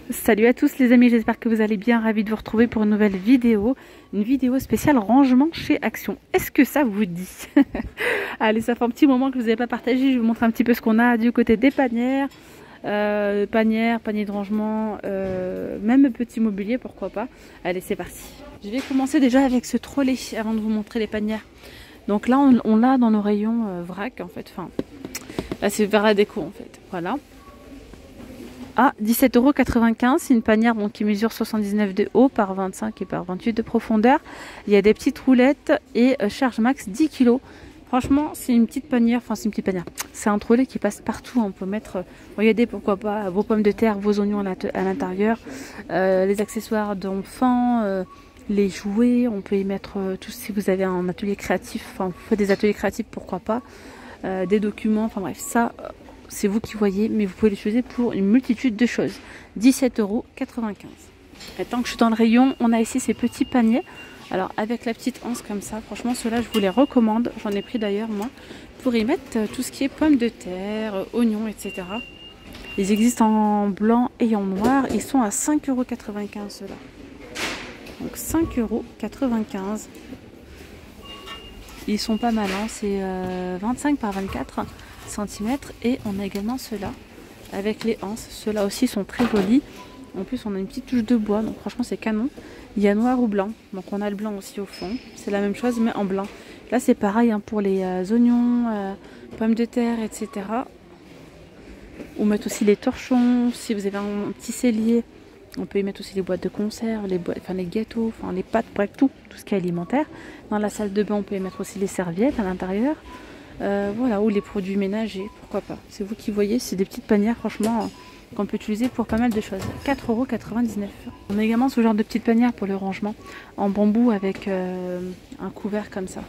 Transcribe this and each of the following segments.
Salut à tous les amis, j'espère que vous allez bien, ravi de vous retrouver pour une nouvelle vidéo. Une vidéo spéciale rangement chez Action. Est-ce que ça vous dit? Allez, ça fait un petit moment que je ne vous avais pas partagé, je vous montre un petit peu ce qu'on a du côté des panières. Paniers de rangement, même petit mobilier, pourquoi pas. Allez, c'est parti. Je vais commencer déjà avec ce trolley avant de vous montrer les panières. Donc là, on l'a dans nos rayons vrac en fait. Enfin, là c'est vers la déco en fait. Voilà. À 17,95 €, c'est une panière donc, qui mesure 79 de haut par 25 et par 28 de profondeur. Il y a des petites roulettes et charge max 10 kg. Franchement, c'est une petite panière, enfin c'est une petite panière. C'est un trolley qui passe partout. On peut mettre, regardez pourquoi pas, vos pommes de terre, vos oignons à l'intérieur, les accessoires d'enfants, les jouets. On peut y mettre tout si vous avez un atelier créatif, enfin vous faites des ateliers créatifs, pourquoi pas, des documents, enfin bref, ça. C'est vous qui voyez, mais vous pouvez l'utiliser pour une multitude de choses. 17,95 €. Et tant que je suis dans le rayon, on a ici ces petits paniers. Alors avec la petite anse comme ça, franchement ceux-là je vous les recommande. J'en ai pris d'ailleurs moi, pour y mettre tout ce qui est pommes de terre, oignons, etc. Ils existent en blanc et en noir. Ils sont à 5,95 € ceux-là. Donc 5,95 €. Ils sont pas mal, hein. C'est 25 par 24 cm. Et on a également ceux-là avec les anses. Ceux-là aussi sont très jolis. En plus on a une petite touche de bois, donc franchement c'est canon. Il y a noir ou blanc, donc on a le blanc aussi au fond. C'est la même chose mais en blanc. Là c'est pareil hein, pour les oignons, pommes de terre, etc. Ou mettre aussi les torchons. Si vous avez un petit cellier, on peut y mettre aussi les boîtes de conserve, les gâteaux, enfin les pâtes, bref tout ce qui est alimentaire. Dans la salle de bain on peut y mettre aussi les serviettes à l'intérieur. Voilà, ou les produits ménagers, pourquoi pas. C'est vous qui voyez, c'est des petites panières franchement qu'on peut utiliser pour pas mal de choses. 4,99 €. On a également ce genre de petites panières pour le rangement en bambou avec un couvert comme ça.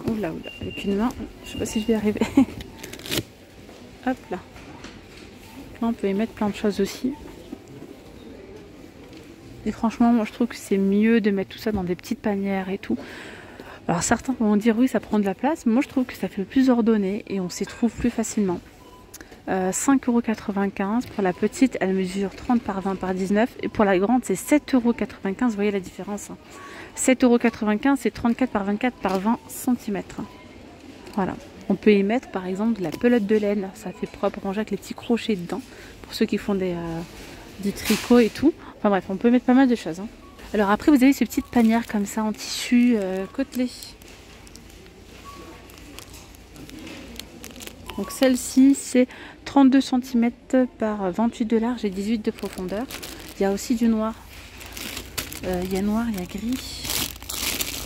Oula, oula, avec une main, je sais pas si je vais y arriver. Hop là. Là on peut y mettre plein de choses aussi. Et franchement, moi je trouve que c'est mieux de mettre tout ça dans des petites panières et tout. Alors certains vont dire oui ça prend de la place, mais moi je trouve que ça fait plus ordonné et on s'y trouve plus facilement. 5,95 € pour la petite, elle mesure 30 par 20 par 19 et pour la grande c'est 7,95 €, vous voyez la différence. 7,95 € c'est 34 par 24 par 20 cm. Voilà, on peut y mettre par exemple de la pelote de laine, ça fait propre, ranger avec les petits crochets dedans, pour ceux qui font du tricot et tout. Enfin bref, on peut mettre pas mal de choses. Hein. Alors après vous avez ces petites panières comme ça en tissu côtelé. Donc celle-ci c'est 32 cm par 28 de large et 18 de profondeur. Il y a aussi du noir. Il y a noir, il y a gris.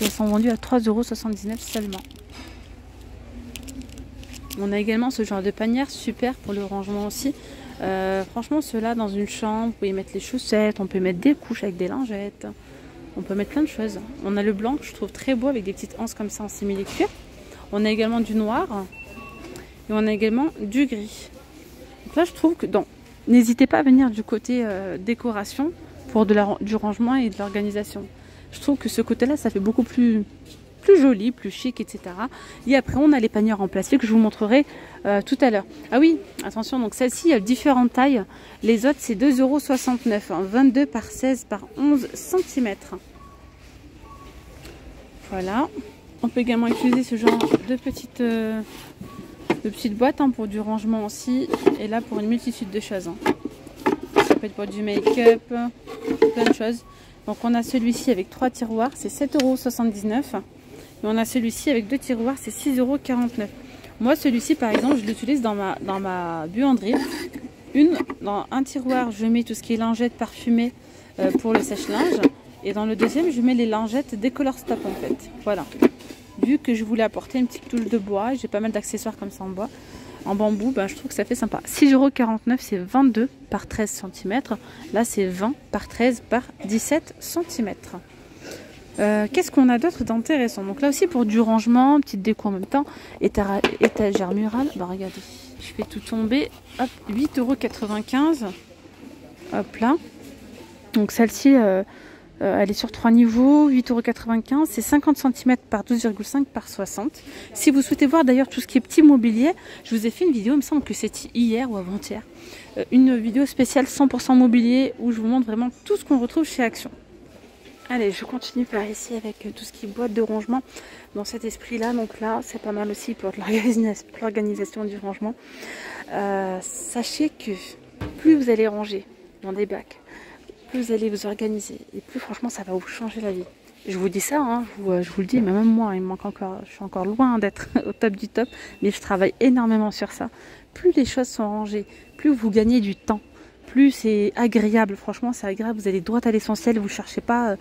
Et elles sont vendues à 3,79 € seulement. On a également ce genre de panière super pour le rangement aussi. Franchement ceux-là dans une chambre, vous pouvez y mettre les chaussettes, on peut mettre des couches avec des lingettes. On peut mettre plein de choses. On a le blanc que je trouve très beau avec des petites anses comme ça en simili-cuir. On a également du noir. Et on a également du gris. Donc là je trouve que n'hésitez pas à venir du côté décoration pour du rangement et de l'organisation. Je trouve que ce côté là ça fait beaucoup plus joli, plus chic, etc. Et après on a les panières en plastique que je vous montrerai tout à l'heure. Ah oui, attention, donc celle-ci il y a différentes tailles. Les autres c'est 2,69 €, hein, 22 par 16 par 11 cm. Voilà. On peut également utiliser ce genre de petites boîtes hein, pour du rangement aussi. Et là pour une multitude de choses. Hein. Ça peut être pour du make-up, plein de choses. Donc on a celui-ci avec 3 tiroirs, c'est 7,79 €. Et on a celui-ci avec 2 tiroirs, c'est 6,49 €. Moi celui-ci par exemple je l'utilise dans ma buanderie. Dans un tiroir je mets tout ce qui est lingettes parfumées pour le sèche-linge. Et dans le deuxième je mets les lingettes Décolor Stop en fait. Voilà. Vu que je voulais apporter une petite touche de bois, j'ai pas mal d'accessoires comme ça en bois, en bambou, je trouve que ça fait sympa. 6,49 € c'est 22 par 13 cm. Là c'est 20 par 13 par 17 cm. Qu'est-ce qu'on a d'autre d'intéressant? Donc là aussi pour du rangement, petite déco en même temps, étagère murale. Regardez, je fais tout tomber. Hop, 8,95 €. Hop là. Donc celle-ci, Elle est sur 3 niveaux, 8,95 €. C'est 50 cm par 12,5 par 60. Si vous souhaitez voir d'ailleurs tout ce qui est petit mobilier, je vous ai fait une vidéo, il me semble que c'était hier ou avant-hier. Une vidéo spéciale 100% mobilier où je vous montre vraiment tout ce qu'on retrouve chez Action. Allez, je continue par ici avec tout ce qui est boîte de rangement dans cet esprit-là. Donc là, c'est pas mal aussi pour l'organisation du rangement. Sachez que plus vous allez ranger dans des bacs, plus vous allez vous organiser et plus franchement ça va vous changer la vie. Je vous dis ça, hein, je vous le dis, mais même moi, il me manque encore, je suis encore loin d'être au top du top, mais je travaille énormément sur ça. Plus les choses sont rangées, plus vous gagnez du temps, plus c'est agréable. Franchement, c'est agréable. Vous allez droit à l'essentiel, vous cherchez pas.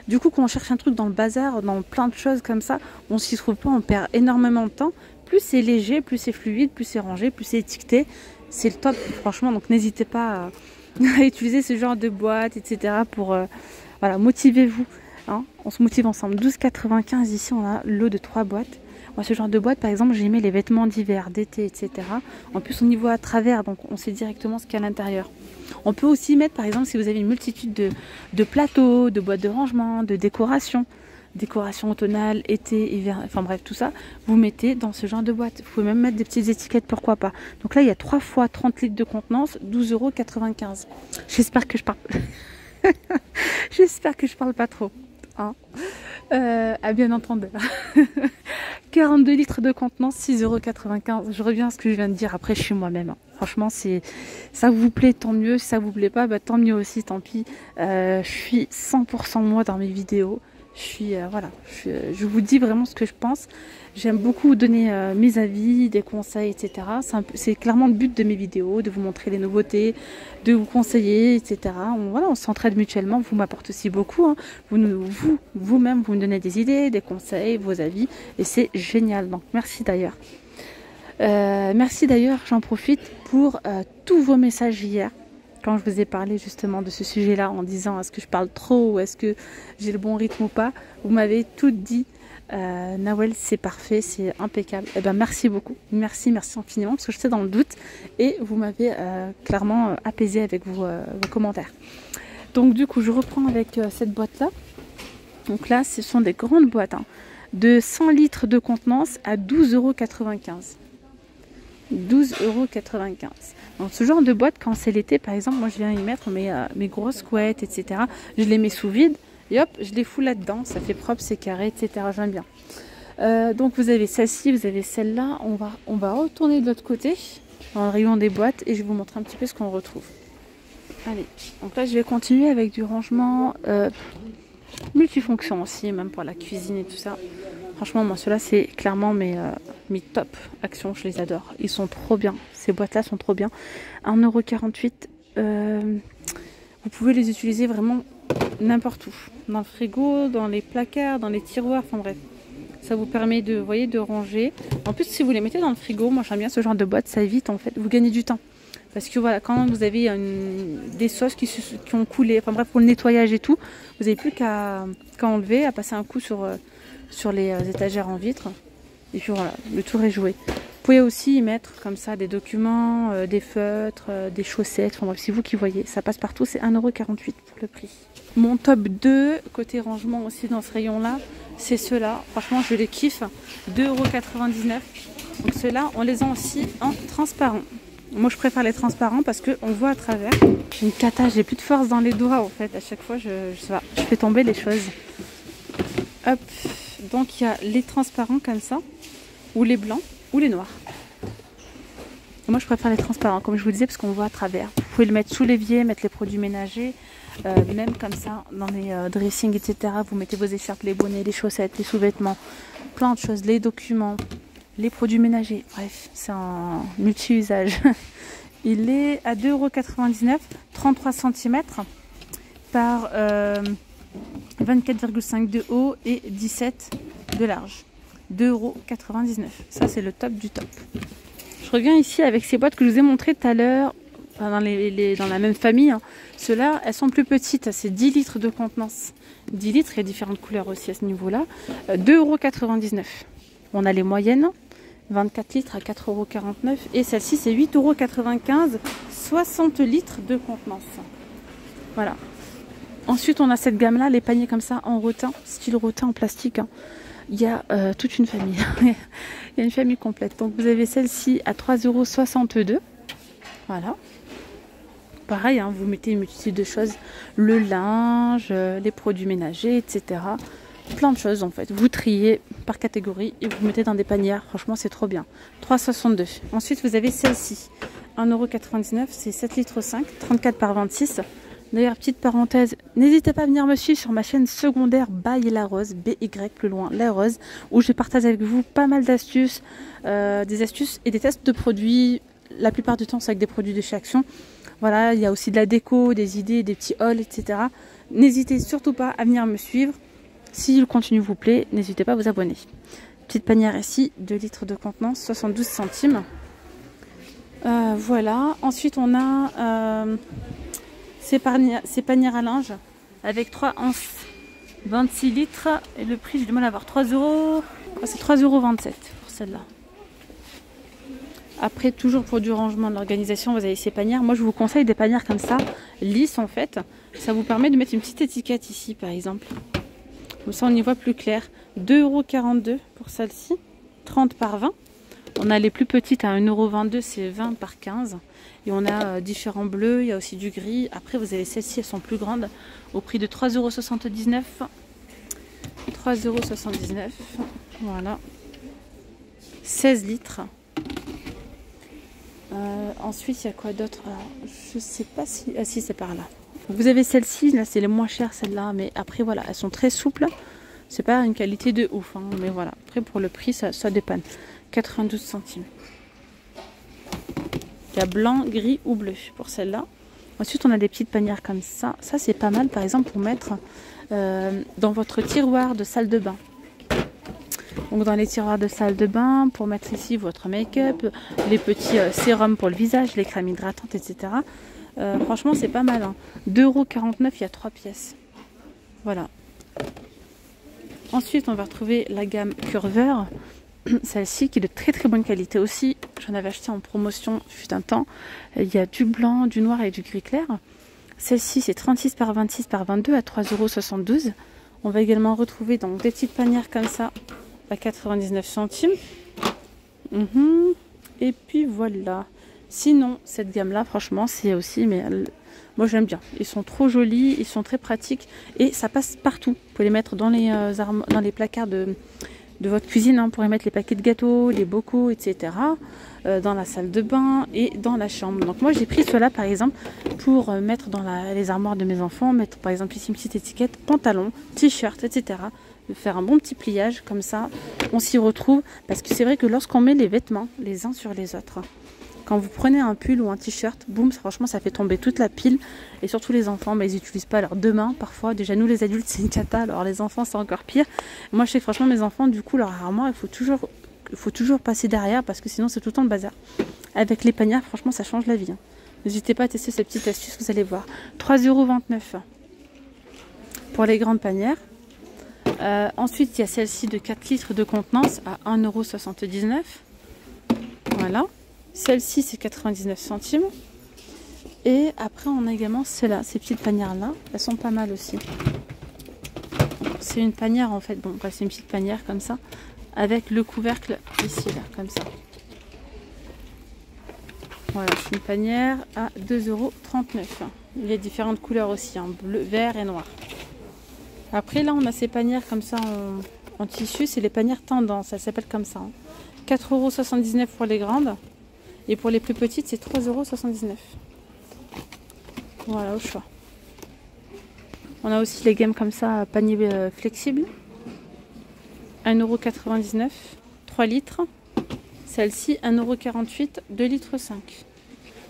Du coup, quand on cherche un truc dans le bazar, dans plein de choses comme ça, on s'y trouve pas, on perd énormément de temps. Plus c'est léger, plus c'est fluide, plus c'est rangé, plus c'est étiqueté. C'est le top, franchement. Donc n'hésitez pas à utiliser ce genre de boîte, etc. pour voilà, motivez-vous. Hein, on se motive ensemble. 12,95 € ici, on a le lot de 3 boîtes. Moi, ce genre de boîte, par exemple, j'ai mis les vêtements d'hiver, d'été, etc. En plus, on y voit à travers, donc on sait directement ce qu'il y a à l'intérieur. On peut aussi mettre, par exemple, si vous avez une multitude de plateaux, de boîtes de rangement, de décoration automnale, été, hiver, enfin bref, tout ça, vous mettez dans ce genre de boîte. Vous pouvez même mettre des petites étiquettes, pourquoi pas. Donc là, il y a 3 fois 30 litres de contenance, 12,95 €. J'espère que je parle... J'espère que je parle pas trop. Hein. À bien entendre. 42 litres de contenance, 6,95 €. Je reviens à ce que je viens de dire. Après, je suis moi-même. Hein. Franchement, ça vous plaît, tant mieux. Si ça vous plaît pas, bah, tant mieux aussi, tant pis. Je suis 100% moi dans mes vidéos. Voilà, je vous dis vraiment ce que je pense. J'aime beaucoup vous donner mes avis, des conseils, etc. C'est clairement le but de mes vidéos, de vous montrer les nouveautés, de vous conseiller, etc. On s'entraide mutuellement. Vous m'apportez aussi beaucoup. Hein. Vous-même, vous me donnez des idées, des conseils, vos avis. Et c'est génial. Donc, merci d'ailleurs. Merci d'ailleurs, j'en profite pour tous vos messages hier. Quand je vous ai parlé justement de ce sujet-là en disant est-ce que je parle trop ou est-ce que j'ai le bon rythme ou pas, vous m'avez tout dit. Nawel, c'est parfait, c'est impeccable. Eh ben, merci beaucoup. Merci infiniment parce que j'étais dans le doute et vous m'avez clairement apaisé avec vos commentaires. Donc du coup, je reprends avec cette boîte-là. Donc là, ce sont des grandes boîtes hein, de 100 litres de contenance à 12,95 €. 12,95 €. Donc ce genre de boîte, quand c'est l'été, par exemple, moi je viens y mettre mes grosses couettes, etc. Je les mets sous vide et hop, je les fous là-dedans. Ça fait propre, c'est carré, etc. J'aime bien. Donc vous avez celle-ci, vous avez celle-là. On va retourner de l'autre côté, dans le rayon des boîtes, et je vais vous montrer un petit peu ce qu'on retrouve. Allez, donc là je vais continuer avec du rangement multifonction aussi, même pour la cuisine et tout ça. Franchement, moi, ceux-là, c'est clairement mes top Action. Je les adore. Ils sont trop bien. Ces boîtes-là sont trop bien. 1,48 €. Vous pouvez les utiliser vraiment n'importe où. Dans le frigo, dans les placards, dans les tiroirs. Enfin bref. Ça vous permet de, voyez, de ranger. En plus, si vous les mettez dans le frigo, moi, j'aime bien ce genre de boîte. Ça évite, en fait. Vous gagnez du temps. Parce que voilà, quand vous avez des sauces qui ont coulé, enfin bref, pour le nettoyage et tout, vous n'avez plus qu'à enlever, à passer un coup sur les étagères en vitre. Et puis voilà, le tour est joué. Vous pouvez aussi y mettre comme ça des documents, des feutres, des chaussettes. Enfin bref, c'est vous qui voyez. Ça passe partout, c'est 1,48 € pour le prix. Mon top 2, côté rangement aussi dans ce rayon-là, c'est ceux-là. Franchement, je les kiffe. 2,99 €. Donc ceux-là, on les a aussi en transparent. Moi, je préfère les transparents parce qu'on voit à travers. J'ai une cata, j'ai plus de force dans les doigts en fait. À chaque fois, je fais tomber les choses. Hop. Donc, il y a les transparents comme ça, ou les blancs, ou les noirs. Et moi, je préfère les transparents, comme je vous disais, parce qu'on voit à travers. Vous pouvez le mettre sous l'évier, mettre les produits ménagers, même comme ça, dans les dressings, etc. Vous mettez vos écharpes, les bonnets, les chaussettes, les sous-vêtements, plein de choses, les documents. Les produits ménagers, bref, c'est un multi-usage. Il est à 2,99 €, 33 cm par 24,5 de haut et 17 de large. 2,99 €. Ça, c'est le top du top. Je reviens ici avec ces boîtes que je vous ai montrées tout à l'heure, dans la même famille. Hein. Ceux-là, elles sont plus petites. C'est 10 litres de contenance. 10 litres, il y a différentes couleurs aussi à ce niveau-là. 2,99 €. On a les moyennes. 24 litres à 4,49 € et celle-ci c'est 8,95 €, 60 litres de contenance. Voilà. Ensuite, on a cette gamme-là, les paniers comme ça en rotin, style rotin en plastique. Hein. Il y a toute une famille. Il y a une famille complète. Donc, vous avez celle-ci à 3,62 €. Voilà. Pareil, hein, vous mettez une multitude de choses. Le linge, les produits ménagers, etc. Plein de choses en fait. Vous triez par catégorie et vous mettez dans des panières. Franchement, c'est trop bien. 3,62 €. Ensuite, vous avez celle-ci. 1,99 €. C'est 7,5 litres, 34 par 26. D'ailleurs, petite parenthèse, n'hésitez pas à venir me suivre sur ma chaîne secondaire By La Rose, BY plus loin, La Rose, où je partage avec vous pas mal d'astuces, des astuces et des tests de produits. La plupart du temps, c'est avec des produits de chez Action. Voilà, il y a aussi de la déco, des idées, des petits hauls, etc. N'hésitez surtout pas à venir me suivre. Si le contenu vous plaît, n'hésitez pas à vous abonner. Petite panière ici, 2 litres de contenance, 72 centimes. Voilà, ensuite on a... ces panières à linge avec 3 onces, 26 litres et le prix j'ai du mal à voir, 3 €, c'est 3,27 € pour celle-là. Après, toujours pour du rangement de l'organisation, vous avez ces panières. Moi je vous conseille des panières comme ça, lisses en fait. Ça vous permet de mettre une petite étiquette ici par exemple. Comme ça on y voit plus clair. 2,42 € pour celle-ci, 30 par 20. On a les plus petites à 1,22 €, c'est 20 par 15. Et on a différents bleus, il y a aussi du gris. Après, vous avez celles-ci, elles sont plus grandes, au prix de 3,79 €. 3,79 €. Voilà. 16 litres. Ensuite, il y a quoi d'autre? Je sais pas si... Ah si, c'est par là. Vous avez celle-ci, là, c'est les moins chères, celle-là. Mais après, voilà, elles sont très souples. C'est pas une qualité de ouf, hein, mais voilà. Après, pour le prix, ça dépanne. 92 centimes. Il y a blanc, gris ou bleu pour celle-là. Ensuite, on a des petites panières comme ça. Ça, c'est pas mal, par exemple, pour mettre dans votre tiroir de salle de bain. Donc, dans les tiroirs de salle de bain, pour mettre ici votre make-up, les petits sérums pour le visage, les crèmes hydratantes, etc. Franchement, c'est pas mal. Hein. 2,49 €, il y a 3 pièces. Voilà. Ensuite, on va retrouver la gamme Curver. Celle-ci qui est de très très bonne qualité aussi. J'en avais acheté en promotion fut un temps. Il y a du blanc, du noir et du gris clair. Celle-ci c'est 36 par 26 par 22 à 3,72 €. On va également retrouver donc des petites panières comme ça à 99 centimes. Et puis voilà. Sinon cette gamme là franchement c'est aussi, mais moi j'aime bien. Ils sont trop jolis, ils sont très pratiques et ça passe partout. Vous pouvez les mettre dans les placards de votre cuisine, hein, pour y mettre les paquets de gâteaux, les bocaux, etc. Dans la salle de bain et dans la chambre. Donc moi j'ai pris cela par exemple pour mettre dans les armoires de mes enfants, mettre par exemple ici une petite étiquette, pantalon, t-shirt, etc. De faire un bon petit pliage, comme ça on s'y retrouve. Parce que c'est vrai que lorsqu'on met les vêtements les uns sur les autres, quand vous prenez un pull ou un t-shirt, boum, franchement ça fait tomber toute la pile. Et surtout les enfants, bah, ils n'utilisent pas leurs deux mains parfois. Déjà nous les adultes c'est une cata, alors les enfants c'est encore pire. Moi je sais que franchement mes enfants, du coup leur armoire il faut toujours passer derrière, parce que sinon c'est tout le temps le bazar. Avec les panières franchement ça change la vie. Hein. N'hésitez pas à tester ces petites astuces, vous allez voir. 3,29 € pour les grandes panières. Ensuite il y a celle-ci de 4 litres de contenance à 1,79 €. Voilà. Celle-ci c'est 99 centimes. Et après on a également celle-là, ces petites panières là, elles sont pas mal aussi. C'est une panière en fait, bon bref, c'est une petite panière comme ça, avec le couvercle ici là, comme ça. Voilà, c'est une panière à 2,39 €. Il y a différentes couleurs aussi, hein, bleu, vert et noir. Après là on a ces panières comme ça en tissu, c'est les panières tendance, elles s'appellent comme ça. Hein. 4,79 € pour les grandes. Et pour les plus petites, c'est 3,79 €. Voilà, au choix. On a aussi les gammes comme ça, panier flexible. 1,99 €, 3 litres. Celle-ci, 1,48 €, 2,5 litres.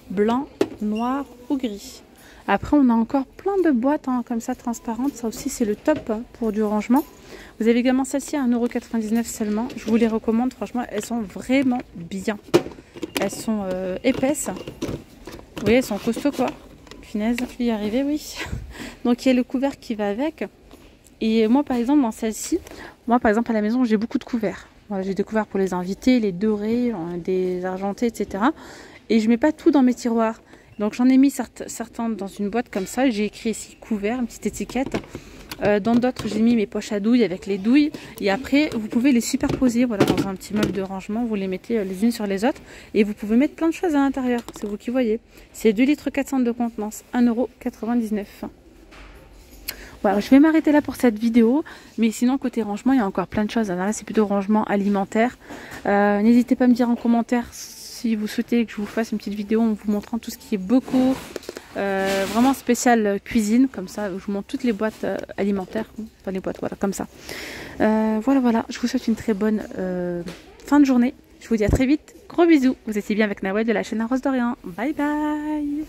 Blanc, noir ou gris. Après, on a encore plein de boîtes, hein, comme ça, transparentes. Ça aussi, c'est le top, hein, pour du rangement. Vous avez également celle-ci à 1,99 € seulement. Je vous les recommande, franchement, elles sont vraiment bien. Elles sont épaisses. Vous voyez, elles sont costauds quoi. Punaise, je vais y arriver, oui. Donc il y a le couvercle qui va avec. Et moi par exemple dans celle-ci, moi par exemple à la maison j'ai beaucoup de couverts. Voilà, j'ai des couverts pour les invités, les dorés, des argentés, etc. Et je mets pas tout dans mes tiroirs. Donc j'en ai mis certains dans une boîte comme ça. J'ai écrit ici couvert, une petite étiquette. Dans d'autres, j'ai mis mes poches à douilles avec les douilles. Et après, vous pouvez les superposer voilà, dans un petit meuble de rangement. Vous les mettez les unes sur les autres. Et vous pouvez mettre plein de choses à l'intérieur. C'est vous qui voyez. C'est 2 litres 400 de contenance. 1,99 €. Voilà, je vais m'arrêter là pour cette vidéo. Mais sinon, côté rangement, il y a encore plein de choses. Alors là, c'est plutôt rangement alimentaire. N'hésitez pas à me dire en commentaire si vous souhaitez que je vous fasse une petite vidéo en vous montrant tout ce qui est bocaux. Vraiment spécial cuisine, comme ça je vous montre toutes les boîtes alimentaires, enfin les boîtes, voilà, comme ça. Voilà, je vous souhaite une très bonne fin de journée. Je vous dis à très vite, gros bisous. Vous étiez bien avec Nawel de la chaîne Rose d'Orient. Bye bye.